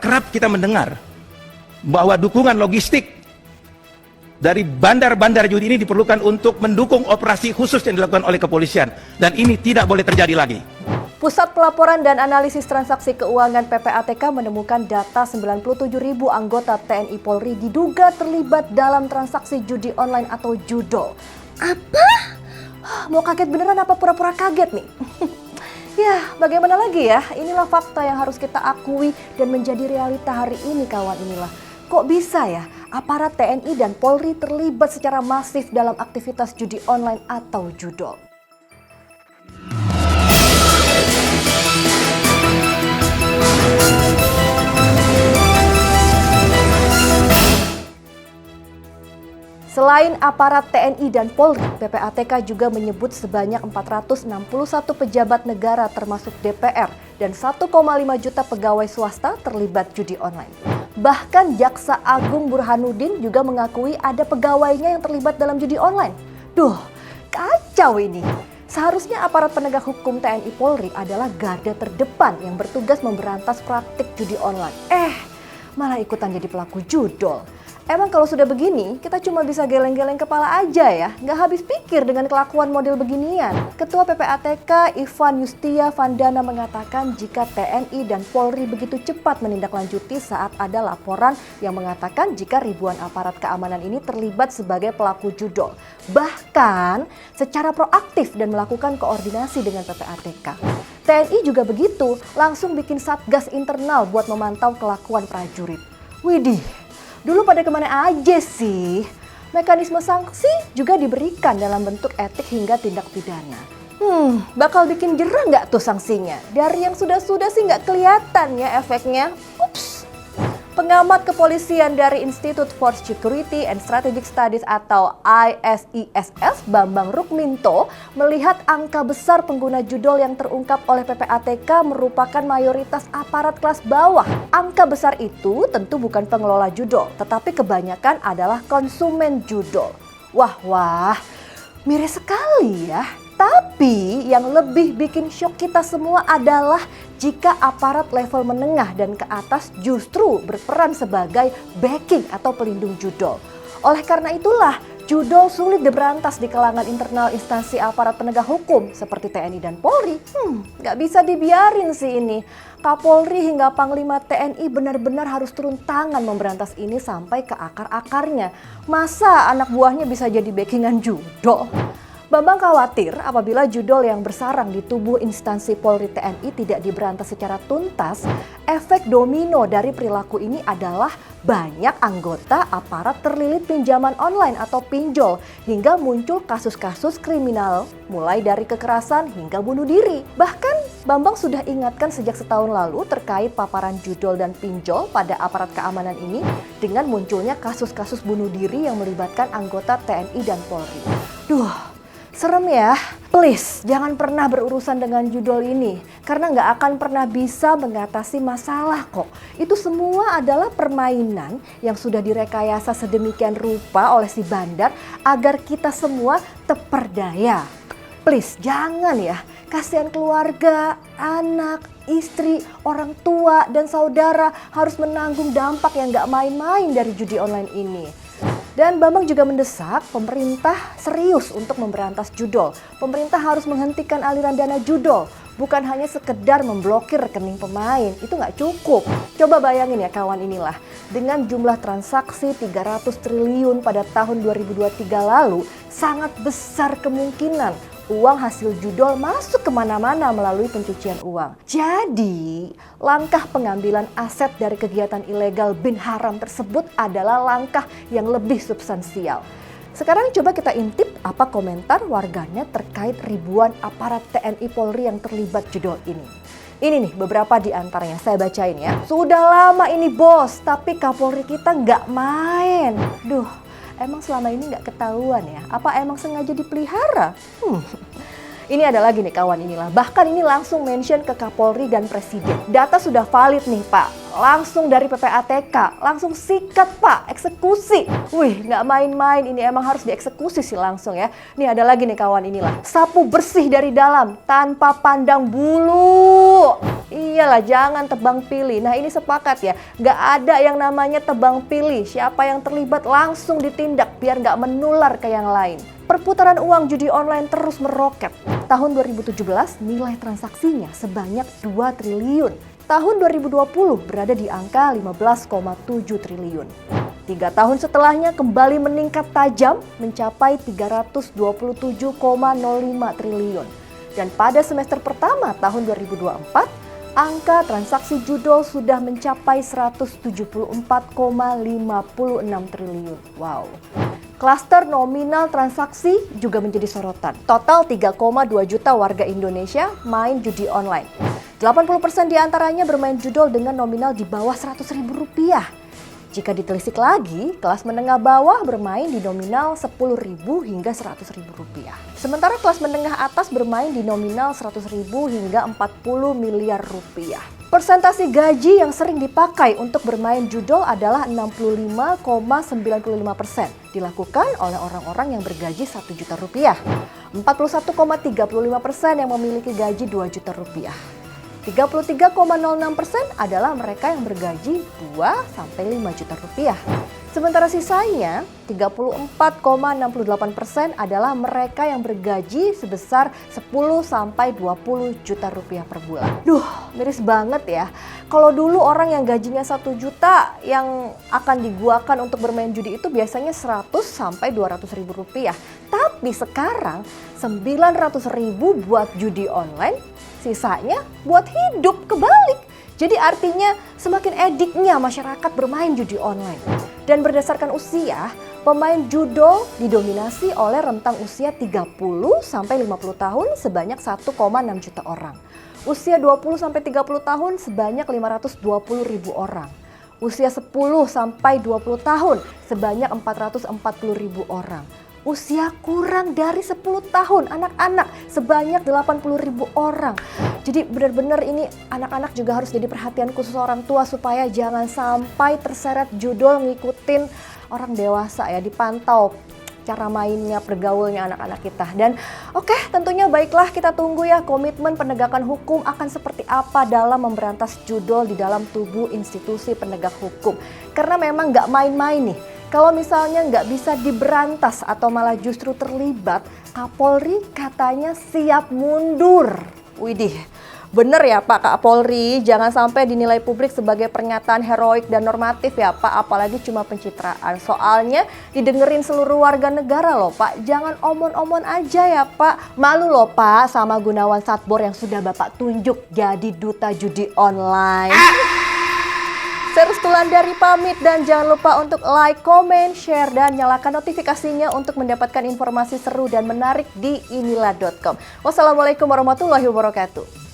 kerap kita mendengar bahwa dukungan logistik dari bandar-bandar judi ini diperlukan untuk mendukung operasi khusus yang dilakukan oleh kepolisian. Dan ini tidak boleh terjadi lagi. Pusat Pelaporan dan Analisis Transaksi Keuangan PPATK menemukan data 97.000 anggota TNI Polri diduga terlibat dalam transaksi judi online atau judol. Apa? Mau kaget beneran apa pura-pura kaget nih? Ya, bagaimana lagi ya? Inilah fakta yang harus kita akui dan menjadi realita hari ini, kawan. Inilah. Kok bisa ya aparat TNI dan Polri terlibat secara masif dalam aktivitas judi online atau judol? Selain aparat TNI dan Polri, PPATK juga menyebut sebanyak 461 pejabat negara termasuk DPR dan 1,5 juta pegawai swasta terlibat judi online. Bahkan Jaksa Agung Burhanuddin juga mengakui ada pegawainya yang terlibat dalam judi online. Duh, kacau ini. Seharusnya aparat penegak hukum TNI Polri adalah garda terdepan yang bertugas memberantas praktik judi online. Malah ikutan jadi pelaku judol. Emang kalau sudah begini, kita cuma bisa geleng-geleng kepala aja ya, nggak habis pikir dengan kelakuan model beginian. Ketua PPATK Ivan Yustia Vandana mengatakan jika TNI dan Polri begitu cepat menindaklanjuti saat ada laporan yang mengatakan jika ribuan aparat keamanan ini terlibat sebagai pelaku judol. Bahkan secara proaktif dan melakukan koordinasi dengan PPATK. TNI juga begitu, langsung bikin satgas internal buat memantau kelakuan prajurit. Widih. Dulu pada kemana aja sih? Mekanisme sanksi juga diberikan dalam bentuk etik hingga tindak pidana. Bakal bikin jerah nggak tuh sanksinya? Dari yang sudah-sudah sih nggak kelihatan ya efeknya. Ups. Pengamat kepolisian dari Institute for Security and Strategic Studies atau ISISS Bambang Rukminto melihat angka besar pengguna judol yang terungkap oleh PPATK merupakan mayoritas aparat kelas bawah. Angka besar itu tentu bukan pengelola judol, tetapi kebanyakan adalah konsumen judol. Wah, miris sekali ya. Tapi yang lebih bikin syok kita semua adalah jika aparat level menengah dan ke atas justru berperan sebagai backing atau pelindung judol. Oleh karena itulah, judol sulit diberantas di kalangan internal instansi aparat penegak hukum seperti TNI dan Polri. Nggak bisa dibiarin sih ini. Kapolri hingga Panglima TNI benar-benar harus turun tangan memberantas ini sampai ke akar-akarnya. Masa anak buahnya bisa jadi backingan judol? Bambang khawatir apabila judol yang bersarang di tubuh instansi Polri TNI tidak diberantas secara tuntas, efek domino dari perilaku ini adalah banyak anggota aparat terlilit pinjaman online atau pinjol hingga muncul kasus-kasus kriminal mulai dari kekerasan hingga bunuh diri. Bahkan Bambang sudah ingatkan sejak setahun lalu terkait paparan judol dan pinjol pada aparat keamanan ini dengan munculnya kasus-kasus bunuh diri yang melibatkan anggota TNI dan Polri. Serem ya, please jangan pernah berurusan dengan judol ini karena nggak akan pernah bisa mengatasi masalah kok. Itu semua adalah permainan yang sudah direkayasa sedemikian rupa oleh si bandar agar kita semua terperdaya. Please jangan ya, kasihan keluarga, anak, istri, orang tua dan saudara harus menanggung dampak yang nggak main-main dari judi online ini. Dan Bambang juga mendesak pemerintah serius untuk memberantas judol. Pemerintah harus menghentikan aliran dana judol. Bukan hanya sekedar memblokir rekening pemain, itu nggak cukup. Coba bayangin ya kawan inilah. Dengan jumlah transaksi 300 triliun pada tahun 2023 lalu, sangat besar kemungkinan uang hasil judol masuk kemana-mana melalui pencucian uang. Jadi, langkah pengambilan aset dari kegiatan ilegal bin haram tersebut adalah langkah yang lebih substansial. Sekarang coba kita intip apa komentar warganet terkait ribuan aparat TNI Polri yang terlibat judol ini. Ini nih beberapa di antaranya, saya bacain ya. Sudah lama ini bos, tapi Kapolri kita nggak main. Emang selama ini nggak ketahuan ya? Apa emang sengaja dipelihara? Ini ada lagi nih kawan inilah. Bahkan ini langsung mention ke Kapolri dan Presiden. Data sudah valid nih Pak. langsung dari PPATK, langsung sikat Pak, eksekusi. Wih, nggak main-main, ini emang harus dieksekusi sih langsung ya. Nih ada lagi nih kawan, inilah. Sapu bersih dari dalam, tanpa pandang bulu. Iyalah, jangan tebang pilih. Nah ini sepakat ya, nggak ada yang namanya tebang pilih. Siapa yang terlibat langsung ditindak biar nggak menular ke yang lain. Perputaran uang judi online terus meroket. Tahun 2017 nilai transaksinya sebanyak 2 triliun. Tahun 2020 berada di angka 15,7 triliun. 3 tahun setelahnya kembali meningkat tajam mencapai 327,05 triliun. Dan pada semester pertama tahun 2024, angka transaksi judol sudah mencapai 174,56 triliun. Wow. Klaster nominal transaksi juga menjadi sorotan. Total 3,2 juta warga Indonesia main judi online. 80% diantaranya bermain judol dengan nominal di bawah Rp100.000. Jika ditelisik lagi, kelas menengah bawah bermain di nominal Rp10.000 hingga Rp100.000. Sementara kelas menengah atas bermain di nominal Rp100.000 hingga Rp40 miliar. Persentase gaji yang sering dipakai untuk bermain judol adalah 65,95%. Dilakukan oleh orang-orang yang bergaji Rp1 juta. 41,35% yang memiliki gaji Rp2 juta. 33,06% adalah mereka yang bergaji 2-5 juta rupiah. Sementara sisanya 34,68% adalah mereka yang bergaji sebesar 10-20 juta rupiah per bulan. Duh, miris banget ya. Kalau dulu orang yang gajinya 1 juta yang akan diguakan untuk bermain judi itu biasanya 100-200 ribu rupiah. Tapi sekarang 900 ribu buat judi online, sisanya buat hidup, kebalik. Jadi artinya semakin ediknya masyarakat bermain judi online. Dan berdasarkan usia, pemain judol didominasi oleh rentang usia 30-50 tahun sebanyak 1,6 juta orang. Usia 20-30 tahun sebanyak 520 ribu orang. Usia 10-20 tahun sebanyak 440 ribu orang. Usia kurang dari 10 tahun, anak-anak sebanyak 80 ribu orang. Jadi benar-benar ini anak-anak juga harus jadi perhatian khusus orang tua supaya jangan sampai terseret judol ngikutin orang dewasa ya, dipantau cara mainnya, pergaulnya anak-anak kita. Dan oke, tentunya baiklah kita tunggu ya komitmen penegakan hukum akan seperti apa dalam memberantas judol di dalam tubuh institusi penegak hukum. Karena memang nggak main-main nih. Kalau misalnya nggak bisa diberantas atau malah justru terlibat, Kapolri katanya siap mundur. Widih, bener ya Pak Kapolri, jangan sampai dinilai publik sebagai pernyataan heroik dan normatif ya Pak, apalagi cuma pencitraan. Soalnya didengerin seluruh warga negara loh Pak, jangan omon-omon aja ya Pak. Malu loh Pak sama Gunawan Satbor yang sudah Bapak tunjuk jadi duta judi online. Saya Restulandari pamit dan jangan lupa untuk like, comment, share, dan nyalakan notifikasinya untuk mendapatkan informasi seru dan menarik di inilah.com. Wassalamualaikum warahmatullahi wabarakatuh.